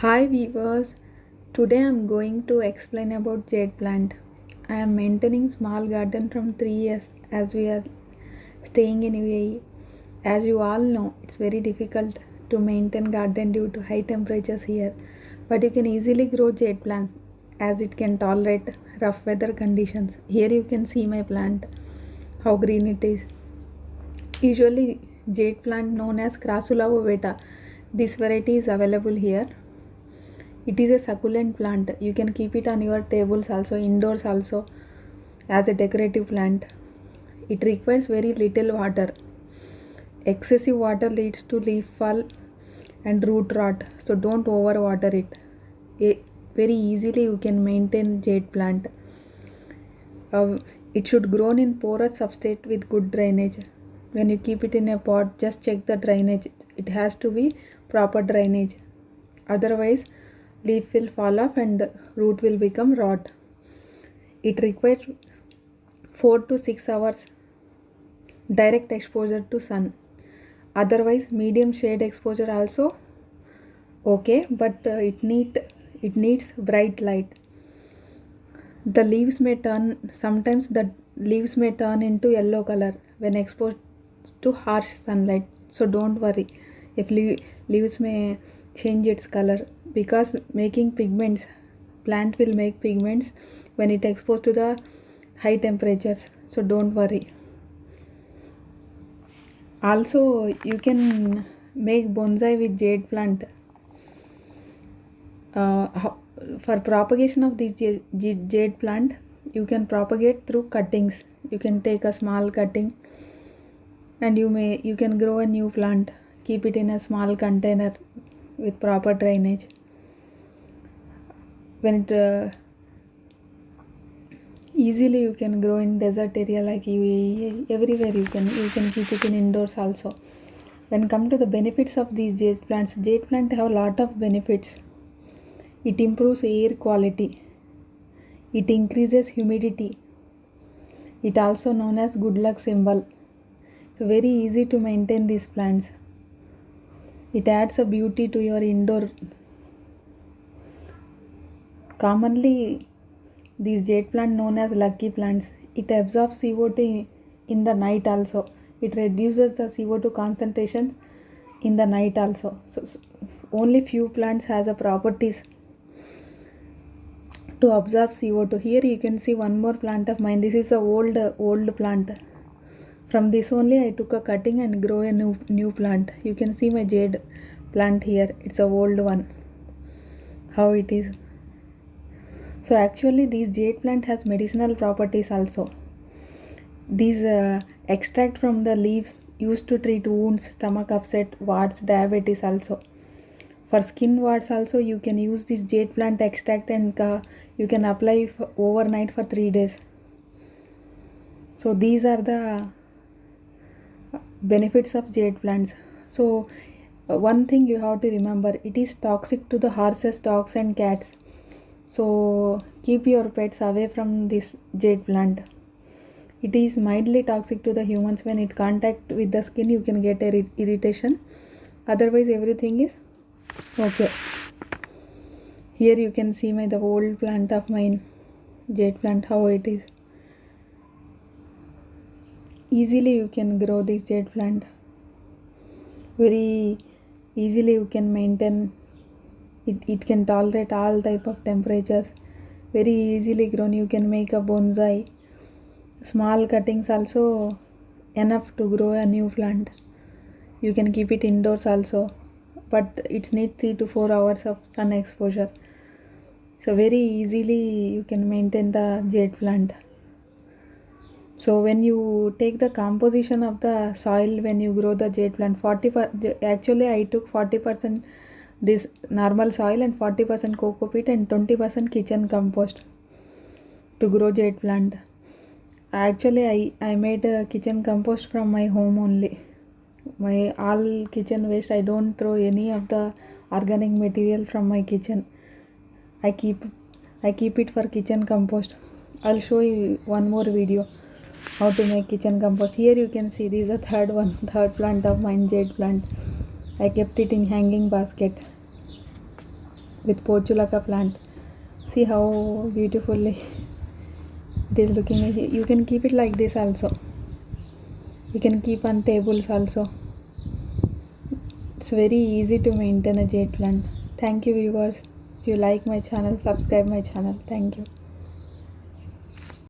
Hi viewers, today I am going to explain about jade plant. I am maintaining small garden from 3 years as we are staying in UAE. As you all know, it's very difficult to maintain garden due to high temperatures here, but you can easily grow jade plants as it can tolerate rough weather conditions. Here you can see my plant, how green it is. Usually jade plant known as Crassula ovata. This variety is available here. It is a succulent plant. You can keep it on your tables also, indoors also, as a decorative plant. It requires very little water. Excessive water leads to leaf fall and root rot, so don't overwater it. Very easily you can maintain jade plant. It should grow in porous substrate with good drainage. When you keep it in a pot, just check the drainage. It has to be proper drainage. Otherwise, leaf will fall off and root will become rot. It requires 4 to 6 hours direct exposure to sun. Otherwise, medium shade exposure also okay, but it needs bright light. The leaves may turn sometimes the leaves may turn into yellow color when exposed to harsh sunlight. So don't worry if leaves may change its color, because making pigments, plant will make pigments when it exposed to the high temperatures. So don't worry. Also, you can make bonsai with jade plant. For propagation of this jade plant, you can propagate through cuttings. You can take a small cutting and you can grow a new plant. Keep it in a small container with proper drainage. When it easily you can grow in desert area like UAE, everywhere you can keep it in indoors also. When come to the benefits of these jade plant have a lot of benefits. It improves air quality. It increases humidity. It also known as good luck symbol. So very easy to maintain these plants. It adds a beauty to your indoor. Commonly, these jade plant known as lucky plants. It absorbs CO2 in the night also. It reduces the CO2 concentration in the night also. So only few plants has a properties to absorb CO2. Here you can see one more plant of mine. This is a old plant. From this only I took a cutting and grow a new plant. You can see my jade plant here. It's a old one. How it is. So actually this jade plant has medicinal properties also. These extract from the leaves used to treat wounds, stomach upset, warts, diabetes also. For skin warts also you can use this jade plant extract and you can apply overnight for 3 days. So these are the benefits of jade plants. So one thing you have to remember, it is toxic to the horses, dogs and cats. So keep your pets away from this jade plant. It is mildly toxic to the humans. When it contact with the skin you can get irritation. Otherwise everything is okay. Here you can see the old plant of mine, jade plant, how it is. Easily you can grow this jade plant. Very easily you can maintain it. It can tolerate all type of temperatures. Very easily grown. You can make a bonsai. Small cuttings also enough to grow a new plant. You can keep it indoors also, but it needs 3 to 4 hours of sun exposure. So very easily you can maintain the jade plant. So when you take the composition of the soil, when you grow the jade plant, actually I took 40% this normal soil and 40% coco peat and 20% kitchen compost to grow jade plant. Actually I made a kitchen compost from my home only. My all kitchen waste, I don't throw any of the organic material from my kitchen. I keep it for kitchen compost. I'll show you one more video how to make kitchen compost. Here you can see this is the third plant of mine, jade plant. I kept it in hanging basket. with portulaca plant. See how beautifully it is looking. You can keep it like this also. You can keep on tables also. It's very easy to maintain a jade plant. Thank you viewers. If you like my channel, subscribe my channel. Thank you.